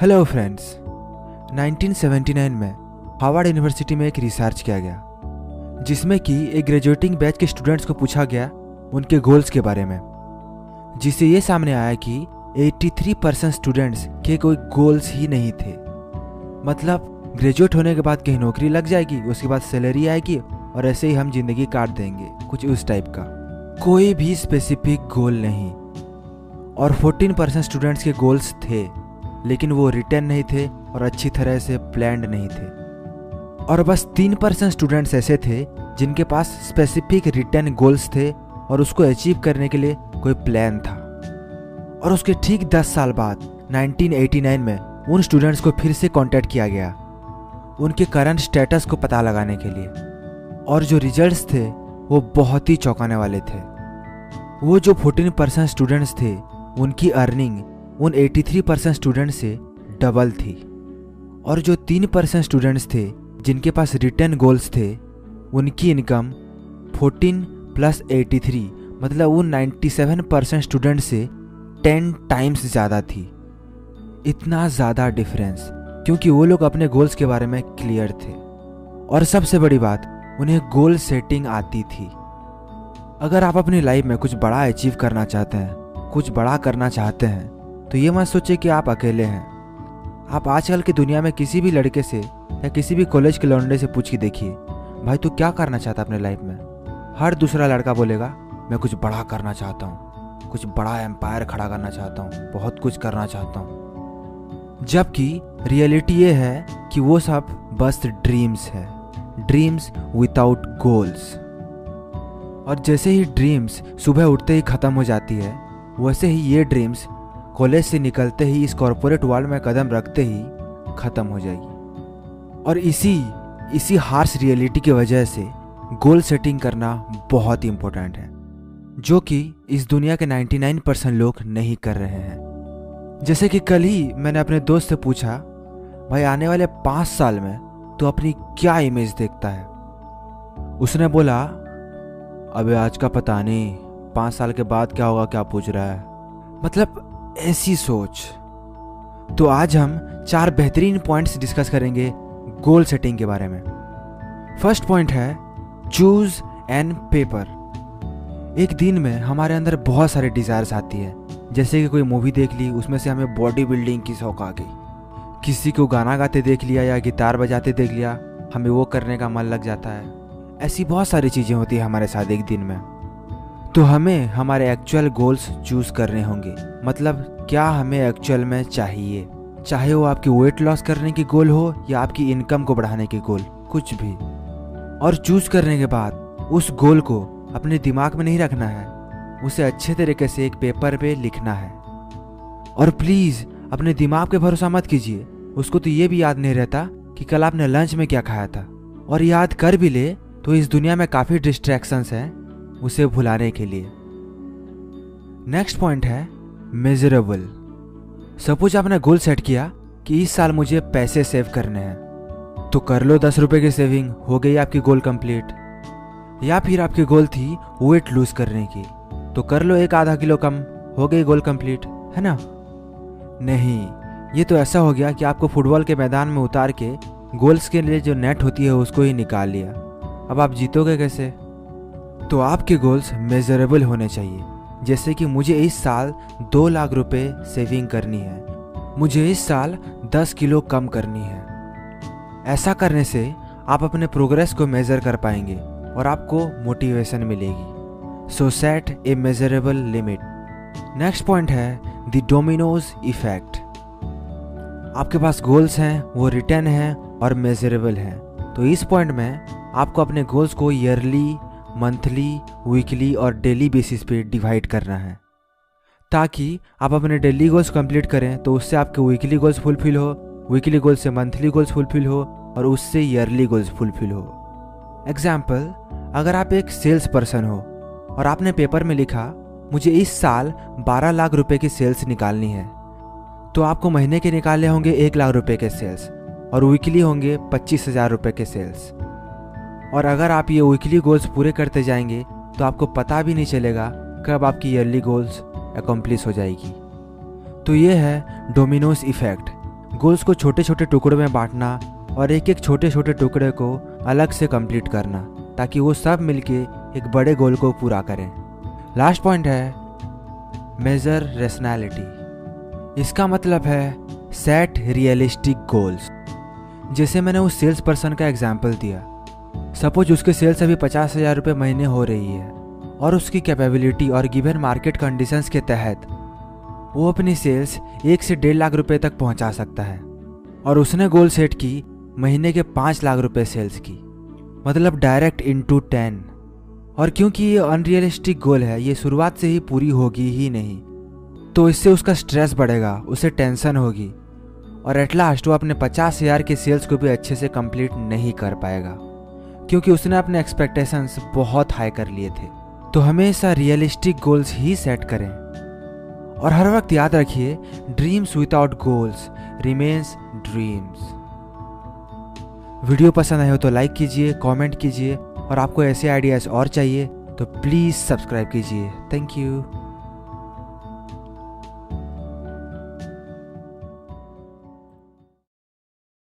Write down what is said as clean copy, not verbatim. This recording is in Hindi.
Hello friends. 1979 में हार्वर्ड यूनिवर्सिटी में एक रिसर्च किया गया जिसमें कि एक ग्रेजुएटिंग बैच के स्टूडेंट्स को पूछा गया उनके गोल्स के बारे में, जिससे ये सामने आया कि 83% स्टूडेंट्स के कोई गोल्स ही नहीं थे। मतलब ग्रेजुएट होने के बाद कहीं नौकरी लग जाएगी, उसके बाद सैलरी आएगी और ऐसे ही हम जिंदगी काट देंगे, कुछ उस टाइप का। कोई भी स्पेसिफिक गोल नहीं। और 14% स्टूडेंट्स के गोल्स थे, लेकिन वो रिटर्न नहीं थे और अच्छी तरह से प्लान्ड नहीं थे। और बस 3% स्टूडेंट्स ऐसे थे जिनके पास स्पेसिफिक रिटर्न गोल्स थे और उसको अचीव करने के लिए कोई प्लान था। और उसके ठीक 10 साल बाद 1989 में उन स्टूडेंट्स को फिर से कांटेक्ट किया गया उनके करंट स्टेटस को पता लगाने के लिए। और जो रिजल्ट्स थे वो बहुत ही चौंकाने वाले थे। वो जो 14% स्टूडेंट्स थे उनकी अर्निंग उन 83% स्टूडेंट्स से डबल थी। और जो 3% स्टूडेंट्स थे जिनके पास रिटर्न गोल्स थे उनकी इनकम 14 + 83 मतलब उन 97% स्टूडेंट्स से 10 टाइम्स ज़्यादा थी। इतना ज़्यादा डिफरेंस, क्योंकि वो लोग अपने गोल्स के बारे में क्लियर थे। और सबसे बड़ी बात, उन्हें गोल सेटिंग आती थी। अगर आप अपनी लाइफ में कुछ बड़ा अचीव करना चाहते हैं, कुछ बड़ा करना चाहते हैं, तो ये मत सोचिए कि आप अकेले हैं। आप आजकल की दुनिया में किसी भी लड़के से या किसी भी कॉलेज के लौंडे से पूछ के देखिए, भाई तू क्या करना चाहता है अपने लाइफ में। हर दूसरा लड़का बोलेगा मैं कुछ बड़ा करना चाहता हूँ, कुछ बड़ा एम्पायर खड़ा करना चाहता हूँ, बहुत कुछ करना चाहता हूँ। जबकि रियलिटी ये है कि वो सब बस ड्रीम्स है, ड्रीम्स विदाउट गोल्स। और जैसे ही ड्रीम्स सुबह उठते ही ख़त्म हो जाती है, वैसे ही ये ड्रीम्स कॉलेज से निकलते ही इस कॉर्पोरेट वर्ल्ड में कदम रखते ही ख़त्म हो जाएगी। और इसी हार्श रियलिटी की वजह से गोल सेटिंग करना बहुत इम्पोर्टेंट है, जो कि इस दुनिया के 99% लोग नहीं कर रहे हैं। जैसे कि कल ही मैंने अपने दोस्त से पूछा, भाई आने वाले 5 साल में तो अपनी क्या इमेज देखता है। उसने बोला, अबे आज का पता नहीं, 5 साल के बाद क्या होगा, क्या पूछ रहा है। मतलब ऐसी सोच। तो आज हम 4 बेहतरीन पॉइंट्स डिस्कस करेंगे गोल सेटिंग के बारे में। फर्स्ट पॉइंट है चूज एन पेपर। एक दिन में हमारे अंदर बहुत सारे डिजायर्स आती है, जैसे कि कोई मूवी देख ली, उसमें से हमें बॉडी बिल्डिंग की शौक आ गई। किसी को गाना गाते देख लिया या गिटार बजाते देख लिया, हमें वो करने का मन लग जाता है। ऐसी बहुत सारी चीज़ें होती है हमारे साथ एक दिन में। तो हमें हमारे एक्चुअल गोल्स चूज करने होंगे। मतलब क्या हमें एक्चुअल में चाहिए, चाहे वो आपकी वेट लॉस करने की गोल हो या आपकी इनकम को बढ़ाने की गोल, कुछ भी। और चूज करने के बाद उस गोल को अपने दिमाग में नहीं रखना है, उसे अच्छे तरीके से एक पेपर पे लिखना है। और प्लीज़ अपने दिमाग पे भरोसा मत कीजिए, उसको तो ये भी याद नहीं रहता कि कल आपने लंच में क्या खाया था। और याद कर भी ले तो इस दुनिया में काफ़ी डिस्ट्रैक्शंस हैं उसे भुलाने के लिए। नेक्स्ट पॉइंट है मेजरेबल। सपोज आपने गोल सेट किया कि इस साल मुझे पैसे सेव करने हैं, तो कर लो 10 रुपए की सेविंग, हो गई आपकी गोल कंप्लीट। या फिर आपकी गोल थी वेट लूज करने की, तो कर लो 1-आधा किलो कम, हो गई गोल कंप्लीट, है ना। नहीं, ये तो ऐसा हो गया कि आपको फुटबॉल के मैदान में उतार के गोल्स के लिए जो नेट होती है उसको ही निकाल लिया। अब आप जीतोगे कैसे। तो आपके गोल्स मेजरेबल होने चाहिए। जैसे कि मुझे इस साल 2 लाख रुपए सेविंग करनी है, मुझे इस साल 10 किलो कम करनी है। ऐसा करने से आप अपने प्रोग्रेस को मेजर कर पाएंगे और आपको मोटिवेशन मिलेगी। सो सेट ए मेजरेबल लिमिट। नेक्स्ट पॉइंट है द डोमिनोज इफेक्ट। आपके पास गोल्स हैं, वो रिटर्न हैं और मेजरेबल हैं। तो इस पॉइंट में आपको अपने गोल्स को ईयरली, मंथली, वीकली और डेली बेसिस पे डिवाइड करना है, ताकि आप अपने डेली गोल्स कंप्लीट करें तो उससे आपके वीकली गोल्स फुलफिल हो, वीकली गोल्स से मंथली गोल्स फुलफिल हो और उससे ईयरली गोल्स फुलफिल हो। एग्जाम्पल, अगर आप एक सेल्स पर्सन हो और आपने पेपर में लिखा मुझे इस साल 12 लाख रुपए की सेल्स निकालनी है, तो आपको महीने के निकालने होंगे 1 लाख रुपए के सेल्स और वीकली होंगे 25,000 रुपए के सेल्स। और अगर आप ये वीकली गोल्स पूरे करते जाएंगे तो आपको पता भी नहीं चलेगा कब आपकी ईयरली गोल्स अकम्प्लिश हो जाएगी। तो ये है डोमिनोज इफेक्ट। गोल्स को छोटे छोटे टुकड़ों में बांटना और एक एक छोटे छोटे टुकड़े को अलग से कंप्लीट करना, ताकि वो सब मिलके एक बड़े गोल को पूरा करें। लास्ट पॉइंट है मेजर रेशनैलिटी। इसका मतलब है सेट रियलिस्टिक गोल्स। जैसे मैंने उस सेल्स पर्सन का एग्जाम्पल दिया, सपोज उसके सेल्स अभी 50,000 रुपये महीने हो रही है और उसकी कैपेबिलिटी और गिवन मार्केट कंडीशंस के तहत वो अपनी सेल्स 1 से 1.5 लाख रुपए तक पहुंचा सकता है। और उसने गोल सेट की महीने के 5 लाख रुपए सेल्स की, मतलब डायरेक्ट इनटू 10। और क्योंकि ये अनरियलिस्टिक गोल है, ये शुरुआत से ही पूरी होगी ही नहीं, तो इससे उसका स्ट्रेस बढ़ेगा, उसे टेंशन होगी और एट लास्ट वो अपने 50,000 के सेल्स को भी अच्छे से कंप्लीट नहीं कर पाएगा, क्योंकि उसने अपने एक्सपेक्टेशंस बहुत हाई कर लिए थे। तो हमेशा रियलिस्टिक गोल्स ही सेट करें और हर वक्त याद रखिए, dreams without goals remains dreams. Video पसंद आए हो तो लाइक कीजिए, कमेंट कीजिए और आपको ऐसे आइडियाज़ और चाहिए तो प्लीज़ सब्सक्राइब कीजिए। Thank you.